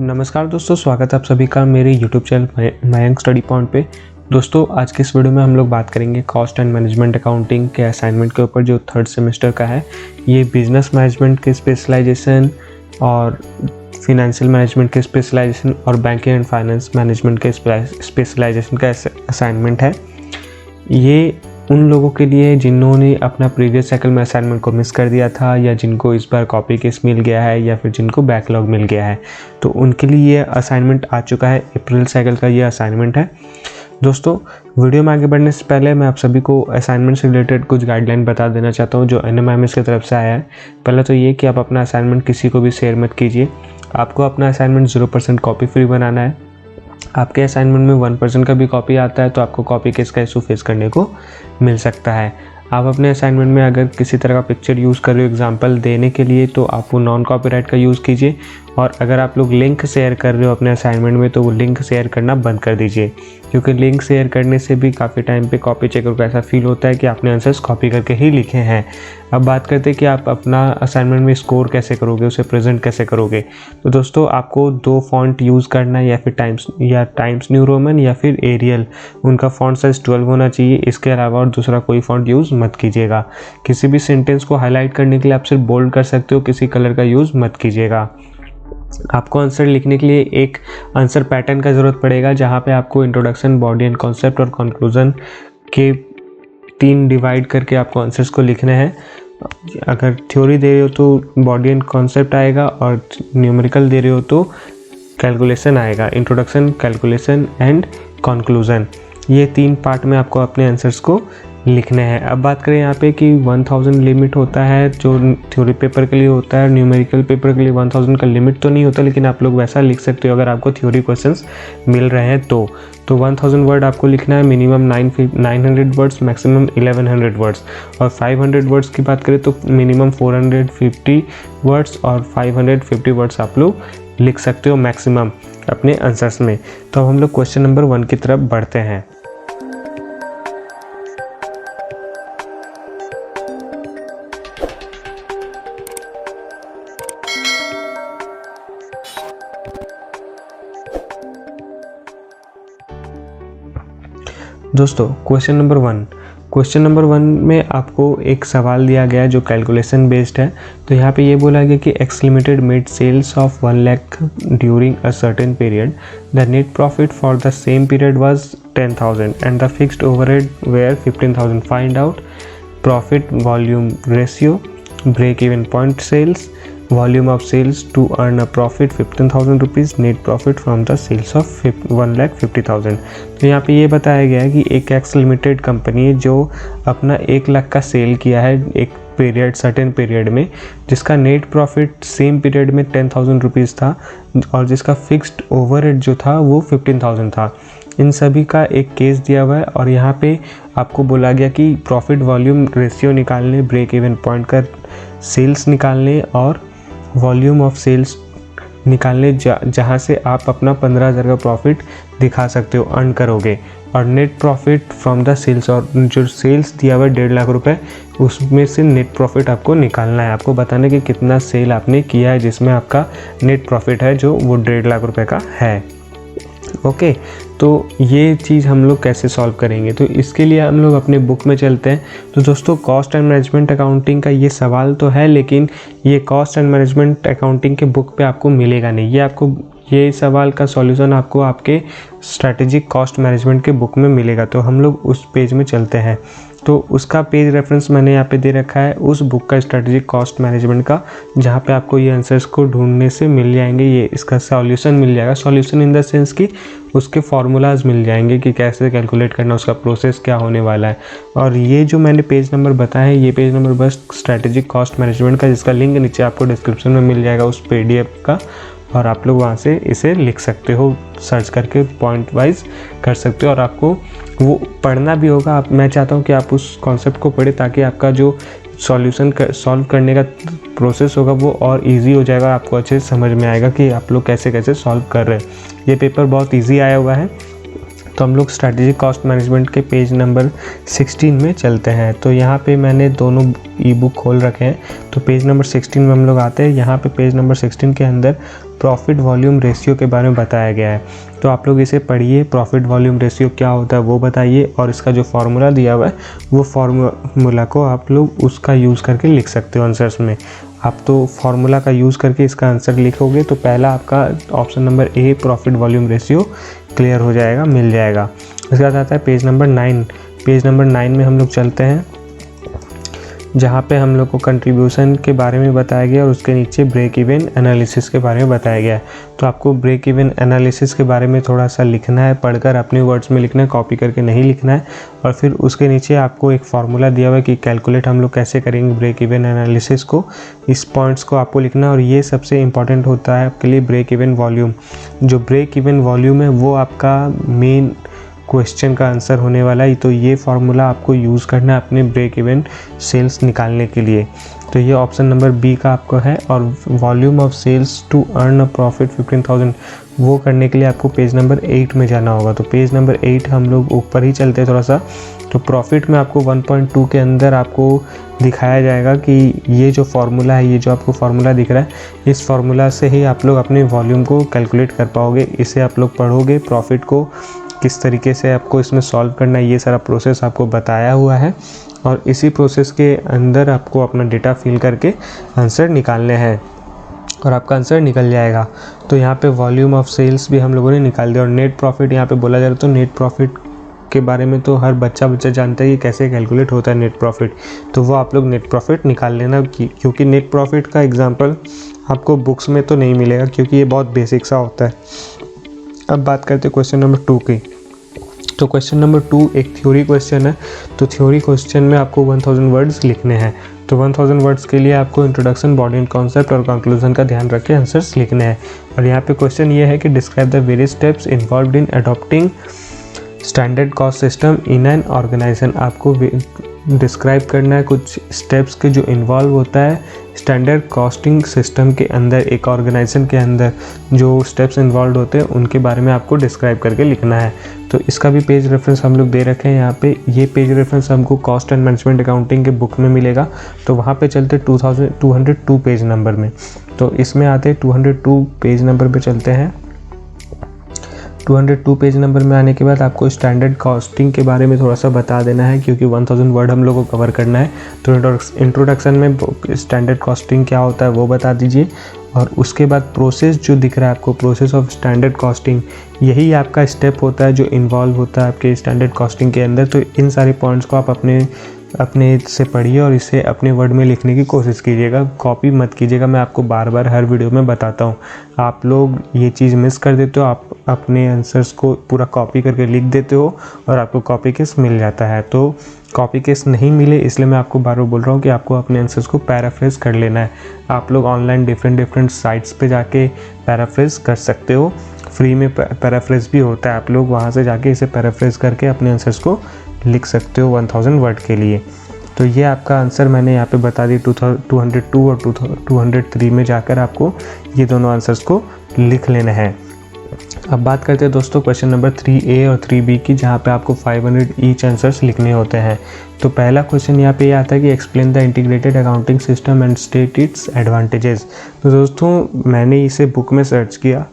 नमस्कार दोस्तों, स्वागत है आप सभी का मेरे YouTube channel Mayank study point पे। दोस्तों आज के इस वीडियो में हम लोग बात करेंगे कॉस्ट एंड मैनेजमेंट अकाउंटिंग के असाइनमेंट के ऊपर जो थर्ड सेमेस्टर का है। ये बिजनेस मैनेजमेंट के स्पेशलाइजेशन और फिनेंशियल मैनेजमेंट के स्पेशलाइजेशन और बैंकिंग एंड फाइनेंस मैनेजमेंट के स्पेशलाइजेशन का असाइनमेंट है। ये उन लोगों के लिए जिन्होंने अपना प्रीवियस साइकिल में असाइनमेंट को मिस कर दिया था या जिनको इस बार कॉपी केस मिल गया है या फिर जिनको बैकलॉग मिल गया है, तो उनके लिए ये असाइनमेंट आ चुका है। अप्रैल साइकिल का ये असाइनमेंट है। दोस्तों वीडियो में आगे बढ़ने से पहले मैं आप सभी को असाइनमेंट से रिलेटेड कुछ गाइडलाइन बता देना चाहता हूँ जो NMIMS की तरफ से आया है। पहले तो ये कि आप अपना असाइनमेंट किसी को भी शेयर मत कीजिए। आपको अपना असाइनमेंट 0% कॉपी फ्री बनाना है। आपके असाइनमेंट में 1% का भी कॉपी आता है तो आपको कॉपी केस का इशू फेस करने को मिल सकता है। आप अपने असाइनमेंट में अगर किसी तरह का पिक्चर यूज़ कर रहे हो एग्जांपल देने के लिए तो आप वो नॉन कॉपीराइट का यूज़ कीजिए। और अगर आप लोग लिंक शेयर कर रहे हो अपने असाइनमेंट में तो वो लिंक शेयर करना बंद कर दीजिए, क्योंकि लिंक शेयर करने से भी काफ़ी टाइम पे कॉपी चेकर को ऐसा फील होता है कि आपने आंसर्स कॉपी करके ही लिखे हैं। अब बात करते हैं कि आप अपना असाइनमेंट में स्कोर कैसे करोगे, उसे प्रेजेंट कैसे करोगे। तो दोस्तों आपको 2 फॉन्ट यूज़ करना है, या फिर टाइम्स न्यू रोमन या फिर एरियल। उनका फॉन्ट साइज 12 होना चाहिए। इसके अलावा और दूसरा कोई फॉन्ट यूज़ मत कीजिएगा। किसी भी सेंटेंस को हाईलाइट करने के लिए आप सिर्फ बोल्ड कर सकते हो, किसी कलर का यूज़ मत कीजिएगा। आपको आंसर लिखने के लिए एक आंसर पैटर्न का ज़रूरत पड़ेगा, जहाँ पे आपको इंट्रोडक्शन, बॉडी एंड कॉन्सेप्ट और कंक्लूजन के 3 डिवाइड करके आपको आंसर्स को लिखने हैं। अगर थ्योरी दे रहे हो तो बॉडी एंड कॉन्सेप्ट आएगा और न्यूमेरिकल दे रहे हो तो कैलकुलेशन आएगा। इंट्रोडक्शन, कैलकुलेशन एंड कंक्लूजन, ये 3 पार्ट में आपको अपने आंसर्स को लिखने हैं। अब बात करें यहाँ पे कि 1000 लिमिट होता है जो थ्योरी पेपर के लिए होता है। न्यूमेरिकल पेपर के लिए 1000 का लिमिट तो नहीं होता, लेकिन आप लोग वैसा लिख सकते हो अगर आपको थ्योरी क्वेश्चंस मिल रहे हैं तो 1000 वर्ड आपको लिखना है। Minimum 900 words, maximum 1100 words. और 500 वर्ड्स की बात करें तो मिनिमम 450 वर्ड्स और 550 वर्ड्स आप लोग लिख सकते हो मैक्सिमम अपने आंसर्स में। तो अब हम लोग क्वेश्चन नंबर 1 की तरफ बढ़ते हैं। दोस्तों क्वेश्चन नंबर 1 में आपको एक सवाल दिया गया है जो कैलकुलेशन बेस्ड है। तो यहाँ पे ये बोला गया कि X limited made sales of 1 lakh during a certain period. The net profit for the same period was 10,000 and the fixed overhead were 15,000। Find out profit volume ratio, break even point sales, volume of sales to earn a profit 15,000 rupees, net profit from the sales of 1,50,000। तो यहाँ पे ये बताया गया है कि एक x limited company है जो अपना 1 लाख का सेल किया है एक पीरियड, सर्टेन पीरियड में, जिसका नेट प्रॉफिट सेम पीरियड में 10,000 रुपीज़ था और जिसका फिक्स्ड ओवरहेड जो था वो 15,000 था। इन सभी का एक केस दिया हुआ है और यहाँ पे आपको बोला गया कि प्रॉफिट वॉल्यूम रेशियो निकालने, ब्रेक इवन पॉइंट का सेल्स निकालने और वॉल्यूम ऑफ सेल्स निकालने, जहाँ से आप अपना 15,000 का प्रॉफिट दिखा सकते हो, अर्न करोगे। और net profit from the sales, और जो सेल्स दिया हुआ है 1.5 लाख रुपए, उसमें से नेट प्रॉफिट आपको निकालना है। आपको बताना कि कितना सेल आपने किया है जिसमें आपका नेट प्रॉफिट है जो वो 1.5 लाख रुपए का है। ओके, तो ये चीज़ हम लोग कैसे सॉल्व करेंगे, तो इसके लिए हम लोग अपने बुक में चलते हैं। तो दोस्तों कॉस्ट एंड मैनेजमेंट अकाउंटिंग का ये सवाल तो है, लेकिन ये कॉस्ट एंड मैनेजमेंट अकाउंटिंग के बुक पे आपको मिलेगा नहीं। ये सवाल का सॉल्यूशन आपको आपके स्ट्रैटेजिक कॉस्ट मैनेजमेंट के बुक में मिलेगा। तो हम लोग उस पेज में चलते हैं। तो उसका पेज रेफरेंस मैंने यहाँ पे दे रखा है उस बुक का, स्ट्रैटेजिक कॉस्ट मैनेजमेंट का, जहाँ पे आपको ये आंसर्स को ढूंढने से मिल जाएंगे। ये इसका सॉल्यूशन मिल जाएगा। सॉल्यूशन इन द सेंस कि उसके फार्मूलाज मिल जाएंगे कि कैसे कैलकुलेट करना, उसका प्रोसेस क्या होने वाला है। और ये जो मैंने पेज नंबर बताया है, ये पेज नंबर बस स्ट्रैटेजिक कॉस्ट मैनेजमेंट का, जिसका लिंक नीचे आपको डिस्क्रिप्शन में मिल जाएगा उस PDF का, और आप लोग वहाँ से इसे लिख सकते हो, सर्च करके पॉइंट वाइज कर सकते हो। और आपको वो पढ़ना भी होगा। मैं चाहता हूँ कि आप उस कॉन्सेप्ट को पढ़ें ताकि आपका जो सॉल्यूशन सॉल्व करने का प्रोसेस होगा वो और इजी हो जाएगा। आपको अच्छे से समझ में आएगा कि आप लोग कैसे कैसे सॉल्व कर रहे हैं। ये पेपर बहुत इजी आया हुआ है। तो हम लोग स्ट्रैटेजिक कॉस्ट मैनेजमेंट के पेज नंबर 16 में चलते हैं। तो यहाँ पे मैंने दोनों ई बुक खोल रखे हैं। तो पेज नंबर 16 में हम लोग आते हैं। यहाँ पे पेज नंबर 16 के अंदर प्रॉफिट वॉल्यूम रेशियो के बारे में बताया गया है। तो आप लोग इसे पढ़िए, प्रॉफिट वॉल्यूम रेशियो क्या होता है वो बताइए, और इसका जो फार्मूला दिया हुआ है वो फार्मूला को आप लोग उसका यूज़ करके लिख सकते हो आंसर्स में। आप तो फार्मूला का यूज़ करके इसका आंसर लिखोगे तो पहला आपका option number A profit volume ratio clear हो जाएगा, मिल जाएगा। इसके बाद आता है पेज नंबर 9। पेज नंबर 9 में हम लोग चलते हैं, जहाँ पे हम लोग को कंट्रीब्यूशन के बारे में बताया गया और उसके नीचे ब्रेक इवन एनालिसिस के बारे में बताया गया है। तो आपको ब्रेक इवन एनालिसिस के बारे में थोड़ा सा लिखना है, पढ़कर अपने वर्ड्स में लिखना है, कॉपी करके नहीं लिखना है। और फिर उसके नीचे आपको एक फार्मूला दिया हुआ है कि कैलकुलेट हम लोग कैसे करेंगे ब्रेक इवन एनालिसिस को, इस पॉइंट्स को आपको लिखना है। और ये सबसे इंपॉर्टेंट होता है आपके लिए ब्रेक इवन वॉल्यूम। जो ब्रेक इवन वॉल्यूम है वो आपका मेन क्वेश्चन का आंसर होने वाला है। तो ये फार्मूला आपको यूज़ करना है अपने ब्रेक इवन सेल्स निकालने के लिए। तो ये ऑप्शन नंबर बी का आपको है। और volume of sales to earn a profit 15,000, वो करने के लिए आपको पेज नंबर 8 में जाना होगा। तो पेज नंबर 8 हम लोग ऊपर ही चलते हैं थोड़ा सा। तो प्रॉफिट में आपको 1.2 के अंदर आपको दिखाया जाएगा कि ये जो फार्मूला है, ये जो आपको फार्मूला दिख रहा है, इस फार्मूला से ही आप लोग अपने वॉल्यूम को कैलकुलेट कर पाओगे। इसे आप लोग पढ़ोगे, प्रॉफिट को किस तरीके से आपको इसमें सॉल्व करना है ये सारा प्रोसेस आपको बताया हुआ है। और इसी प्रोसेस के अंदर आपको अपना डेटा फिल करके आंसर निकालने हैं और आपका आंसर निकल जाएगा। तो यहाँ पे वॉल्यूम ऑफ सेल्स भी हम लोगों ने निकाल दिया। और नेट प्रॉफिट यहाँ पे बोला जा रहा है, तो नेट प्रॉफिट के बारे में तो हर बच्चा जानता है कि कैसे कैलकुलेट होता है नेट प्रॉफिट। तो वो आप लोग नेट प्रॉफिट निकाल लेना, क्योंकि नेट प्रॉफिट का एग्जाम्पल आपको बुक्स में तो नहीं मिलेगा, क्योंकि ये बहुत बेसिक सा होता है। अब बात करते हैं क्वेश्चन नंबर 2 की। तो क्वेश्चन नंबर 2 एक थ्योरी क्वेश्चन है। तो थ्योरी क्वेश्चन में आपको 1000 वर्ड्स लिखने हैं। तो 1000 वर्ड्स के लिए आपको इंट्रोडक्शन, बॉडी एंड कॉन्सेप्ट और कंक्लूजन का ध्यान रख के आंसर्स लिखने हैं। और यहाँ पे क्वेश्चन ये है कि describe the various steps involved in adopting standard cost system in an organisation. आपको डिस्क्राइब करना है कुछ स्टेप्स के जो इन्वॉल्व होता है स्टैंडर्ड कॉस्टिंग सिस्टम के अंदर। एक ऑर्गेनाइजेशन के अंदर जो स्टेप्स इन्वॉल्व होते हैं उनके बारे में आपको डिस्क्राइब करके लिखना है। तो इसका भी पेज रेफरेंस हम लोग दे रखे हैं यहाँ पे। ये पेज रेफरेंस हमको कॉस्ट एंड मैनेजमेंट अकाउंटिंग के बुक में मिलेगा। तो वहाँ पे चलते 202 पेज नंबर में। तो इसमें आते 202 पेज नंबर पे चलते हैं। 202 पेज नंबर में आने के बाद आपको स्टैंडर्ड कॉस्टिंग के बारे में थोड़ा सा बता देना है, क्योंकि 1000 वर्ड हम लोग को कवर करना है। तो इंट्रोडक्शन में स्टैंडर्ड कॉस्टिंग क्या होता है वो बता दीजिए। और उसके बाद प्रोसेस जो दिख रहा है आपको, प्रोसेस ऑफ स्टैंडर्ड कॉस्टिंग, यही आपका स्टेप होता है जो इन्वॉल्व होता है आपके स्टैंडर्ड कॉस्टिंग के अंदर। तो इन सारे पॉइंट्स को आप अपने से पढ़िए और इसे अपने वर्ड में लिखने की कोशिश कीजिएगा, कॉपी मत कीजिएगा। मैं आपको बार बार हर वीडियो में बताता हूँ, आप लोग ये चीज़ मिस कर देते हो। आप अपने आंसर्स को पूरा कॉपी करके लिख देते हो और आपको कॉपी केस मिल जाता है। तो कॉपी केस नहीं मिले इसलिए मैं आपको बार बार बोल रहा हूँ कि आपको अपने आंसर्स को पैराफ्रेज कर लेना है। आप लोग ऑनलाइन डिफरेंट साइट्स पे जाके पैराफ्रेज कर सकते हो, फ्री में पैराफ्रेज भी होता है। आप लोग वहाँ से जाके इसे पैराफ्रेज करके अपने आंसर्स को लिख सकते हो 1000 वर्ड के लिए। तो ये आपका आंसर मैंने यहाँ पे बता दी। 202 और 203 में जाकर आपको ये दोनों आंसर्स को लिख लेना है। अब बात करते हैं दोस्तों क्वेश्चन नंबर 3A और 3B की, जहाँ पे आपको 500 ईच आंसर्स लिखने होते हैं। तो पहला क्वेश्चन यहाँ पे ये आता है कि explain the integrated accounting system and state its advantages. तो दोस्तों मैंने इसे बुक में सर्च किया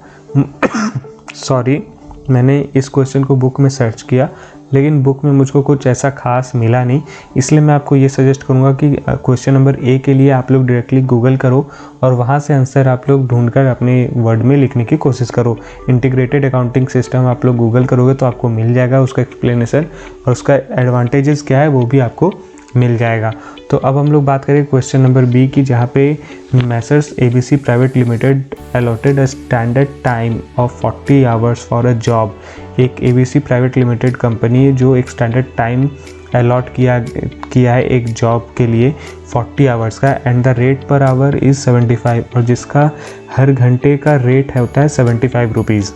मैंने इस क्वेश्चन को बुक में सर्च किया, लेकिन बुक में मुझको कुछ ऐसा खास मिला नहीं। इसलिए मैं आपको ये सजेस्ट करूँगा कि क्वेश्चन नंबर ए के लिए आप लोग डायरेक्टली गूगल करो और वहाँ से आंसर आप लोग ढूंढकर अपने वर्ड में लिखने की कोशिश करो। इंटीग्रेटेड अकाउंटिंग सिस्टम आप लोग गूगल करोगे तो आपको मिल जाएगा उसका एक्सप्लेनेशन, और उसका एडवांटेजेस क्या है वो भी आपको मिल जाएगा। तो अब हम लोग बात करें क्वेश्चन नंबर बी की, जहाँ पे Messrs ABC private limited allotted a standard time of 40 hours for a job. एक ABC प्राइवेट लिमिटेड कंपनी है जो एक स्टैंडर्ड टाइम अलॉट किया है एक जॉब के लिए 40 आवर्स का, and the rate per hour is 75, और जिसका हर घंटे का रेट होता है 75 rupees.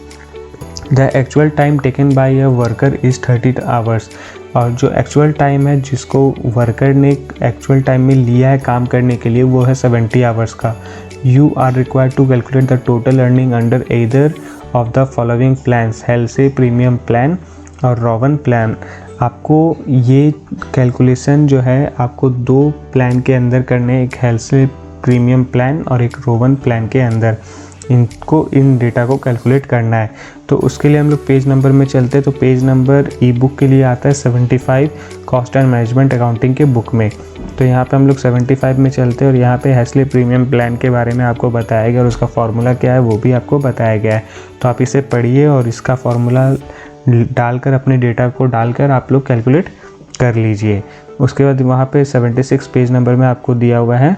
The actual time taken by a worker is 30 hours, और जो एक्चुअल टाइम है जिसको वर्कर ने एक्चुअल टाइम में लिया है काम करने के लिए वो है 70 आवर्स का। You are required to calculate the total earning under either of the following plans, Halsey premium plan और रोवन प्लान। आपको ये कैलकुलेशन जो है आपको 2 प्लान के अंदर करने, एक हेल्से प्रीमियम प्लान और एक रोवन प्लान के अंदर। इन डेटा को कैलकुलेट करना है। तो उसके लिए हम लोग पेज नंबर में चलते हैं। तो पेज नंबर ई बुक के लिए आता है 75 कॉस्ट एंड मैनेजमेंट अकाउंटिंग के बुक में। तो यहाँ पे हम लोग 75 में चलते हैं और यहाँ पे हैस्ले प्रीमियम प्लान के बारे में आपको बताया गया और उसका फार्मूला क्या है वो भी आपको बताया गया है। तो आप इसे पढ़िए और इसका फार्मूला डालकर अपने डेटा को डालकर आप लोग कैलकुलेट कर लीजिए। उसके बाद वहाँ पे 76 पेज नंबर में आपको दिया हुआ है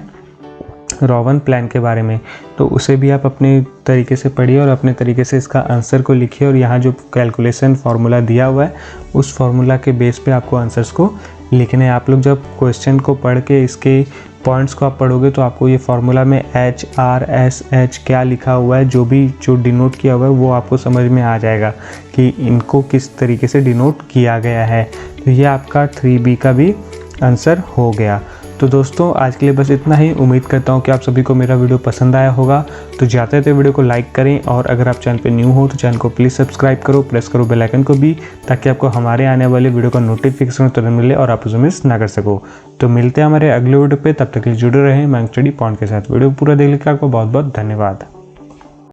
रोवन प्लान के बारे में। तो उसे भी आप अपने तरीके से पढ़िए और अपने तरीके से इसका आंसर को लिखिए और यहाँ जो कैलकुलेशन फार्मूला दिया हुआ है उस फार्मूला के बेस पे आपको आंसर्स को लिखने हैं। आप लोग जब क्वेश्चन को पढ़ के इसके पॉइंट्स को आप पढ़ोगे तो आपको ये फार्मूला में HRSH क्या लिखा हुआ है, जो डिनोट किया हुआ है वो आपको समझ में आ जाएगा कि इनको किस तरीके से डिनोट किया गया है। तो ये आपका 3B का भी आंसर हो गया। तो दोस्तों आज के लिए बस इतना ही। उम्मीद करता हूँ कि आप सभी को मेरा वीडियो पसंद आया होगा। तो जाते जाते वीडियो को लाइक करें और अगर आप चैनल पे न्यू हो तो चैनल को प्लीज़ सब्सक्राइब करो, प्रेस करो बेल आइकन को भी, ताकि आपको हमारे आने वाले वीडियो का नोटिफिकेशन तुरंत मिले और आप उसे मिस ना कर सको। तो मिलते हैं हमारे अगले वीडियो पे, तब तक के लिए जुड़े रहें मैंग स्टडी पॉइंट के साथ। वीडियो पूरा देखने के लिए आपको बहुत बहुत धन्यवाद।